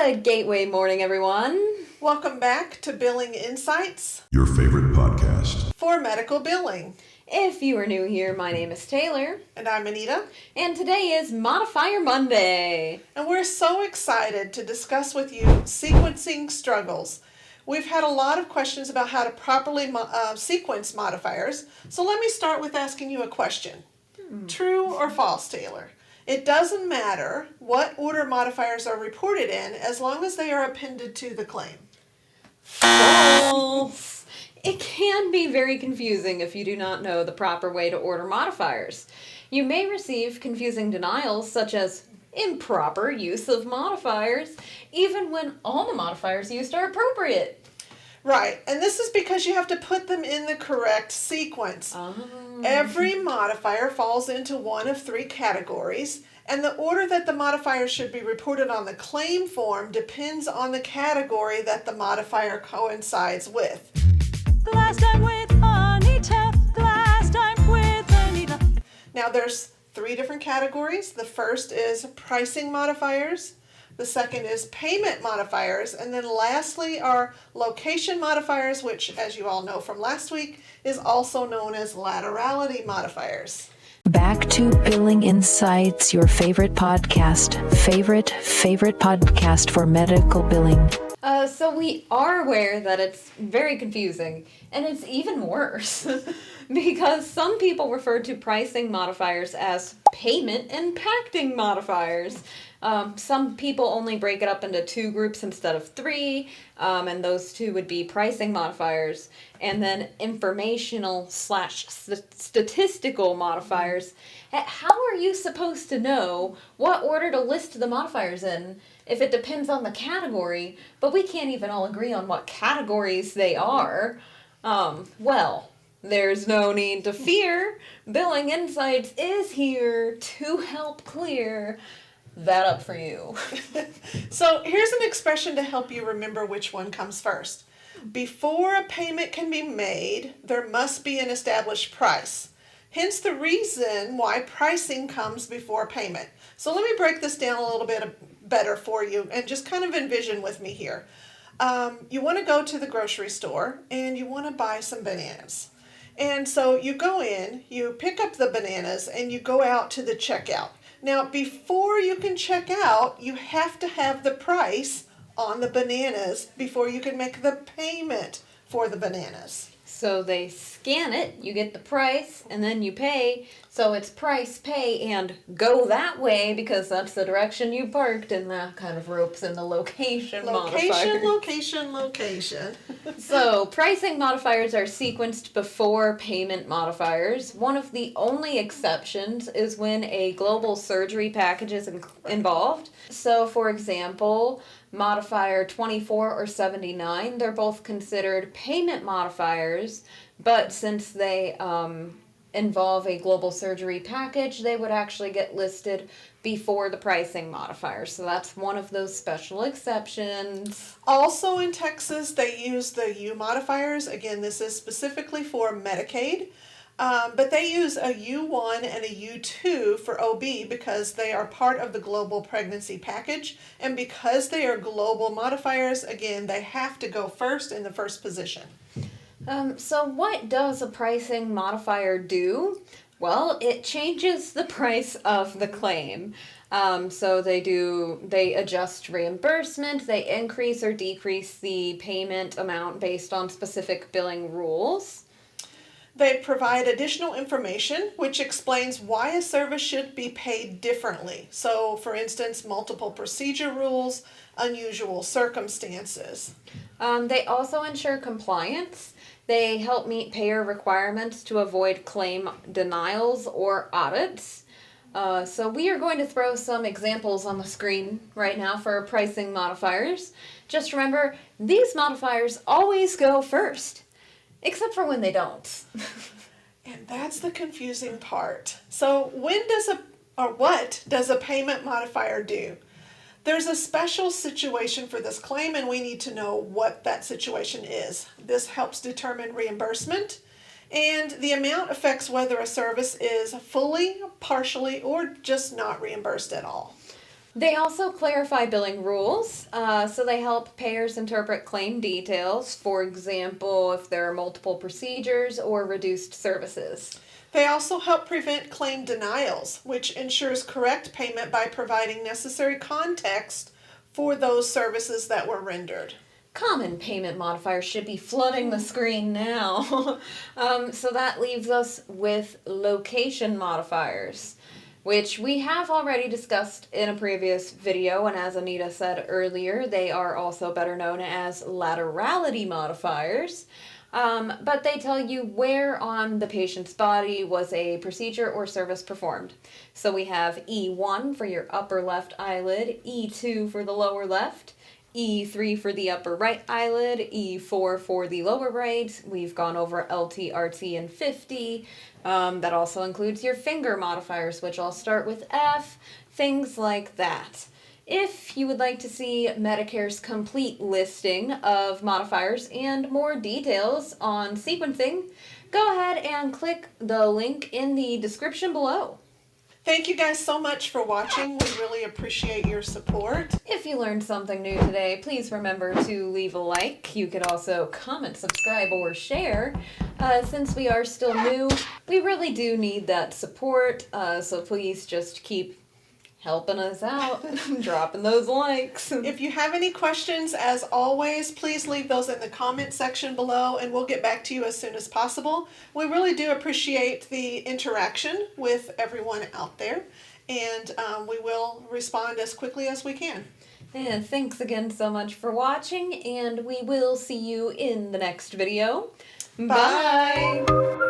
Good Gateway morning, everyone. Welcome back to Billing Insights, your favorite podcast for medical billing. If you are new here, my name is Taylor. And I'm Annetta. And today is Modifier Monday. And we're so excited to discuss with you sequencing struggles. We've had a lot of questions about how to properly sequence modifiers. So let me start with asking you a question. True or false, Taylor? It doesn't matter what order modifiers are reported in as long as they are appended to the claim. False. It can be very confusing if you do not know the proper way to order modifiers. You may receive confusing denials such as improper use of modifiers, even when all the modifiers used are appropriate. Right, and this is because you have to put them in the correct sequence. Every modifier falls into one of three categories, and the order that the modifier should be reported on the claim form depends on the category that the modifier coincides with. Last time with Annetta. Last time with Annetta. Now there's three different categories. The first is pricing modifiers. The second is payment modifiers. And then lastly are location modifiers, which, as you all know from last week, is also known as laterality modifiers. Back to Billing Insights, your favorite podcast. Favorite podcast for medical billing. So we are aware that it's very confusing, and it's even worse because some people refer to pricing modifiers as payment impacting modifiers. Some people only break it up into two groups instead of three, and those two would be pricing modifiers and then informational/statistical modifiers. How are you supposed to know what order to list the modifiers in if it depends on the category, but we can't even all agree on what categories they are? Well, there's no need to fear. Billing Insights is here to help clear that up for you. So here's an expression to help you remember which one comes first. Before a payment can be made, there must be an established price. Hence the reason why pricing comes before payment. So let me break this down a little bit better for you and just kind of envision with me here. You want to go to the grocery store and you want to buy some bananas. And so you go in, you pick up the bananas, and you go out to the checkout. Now, before you can check out, you have to have the price on the bananas before you can make the payment for the bananas. So they scan it, you get the price, and then you pay. So it's price, pay, and go that way because that's the direction you parked, and that kind of ropes in the location modifier. Location. So pricing modifiers are sequenced before payment modifiers. One of the only exceptions is when a global surgery package is involved. So for example, modifier 24 or 79, they're both considered payment modifiers, but since they involve a global surgery package, they would actually get listed before the pricing modifier. So that's one of those special exceptions. Also in Texas, they use the U modifiers. Again, this is specifically for Medicaid. But they use a U1 and a U2 for OB because they are part of the global pregnancy package. And because they are global modifiers, again, they have to go first in the first position. So what does a pricing modifier do? Well, it changes the price of the claim. So they adjust reimbursement, they increase or decrease the payment amount based on specific billing rules. They provide additional information which explains why a service should be paid differently. So, for instance, multiple procedure rules, unusual circumstances. They also ensure compliance. They help meet payer requirements to avoid claim denials or audits. So we are going to throw some examples on the screen right now for pricing modifiers. Just remember, these modifiers always go first. Except for when they don't. And that's the confusing part. So what does a payment modifier do? There's a special situation for this claim, and we need to know what that situation is. This helps determine reimbursement, and the amount affects whether a service is fully, partially, or just not reimbursed at all. They also clarify billing rules, so they help payers interpret claim details, for example, if there are multiple procedures or reduced services. They also help prevent claim denials, which ensures correct payment by providing necessary context for those services that were rendered. Common payment modifiers should be flooding the screen now. So that leaves us with location modifiers, which we have already discussed in a previous video, and as Annetta said earlier, they are also better known as laterality modifiers. But they tell you where on the patient's body was a procedure or service performed. So we have E1 for your upper left eyelid, E2 for the lower left, E3 for the upper right eyelid, E4 for the lower right. We've gone over LT, RT, and 50. That also includes your finger modifiers, which all start with F, things like that. If you would like to see Medicare's complete listing of modifiers and more details on sequencing, go ahead and click the link in the description below. Thank you guys so much for watching. We really appreciate your support. If you learned something new today, please remember to leave a like. You could also comment, subscribe, or share. Since we are still new, we really do need that support, so please just keep helping us out, dropping those likes. If you have any questions, as always, please leave those in the comment section below and we'll get back to you as soon as possible. We really do appreciate the interaction with everyone out there, and we will respond as quickly as we can. And thanks again so much for watching, and we will see you in the next video. Bye. Bye.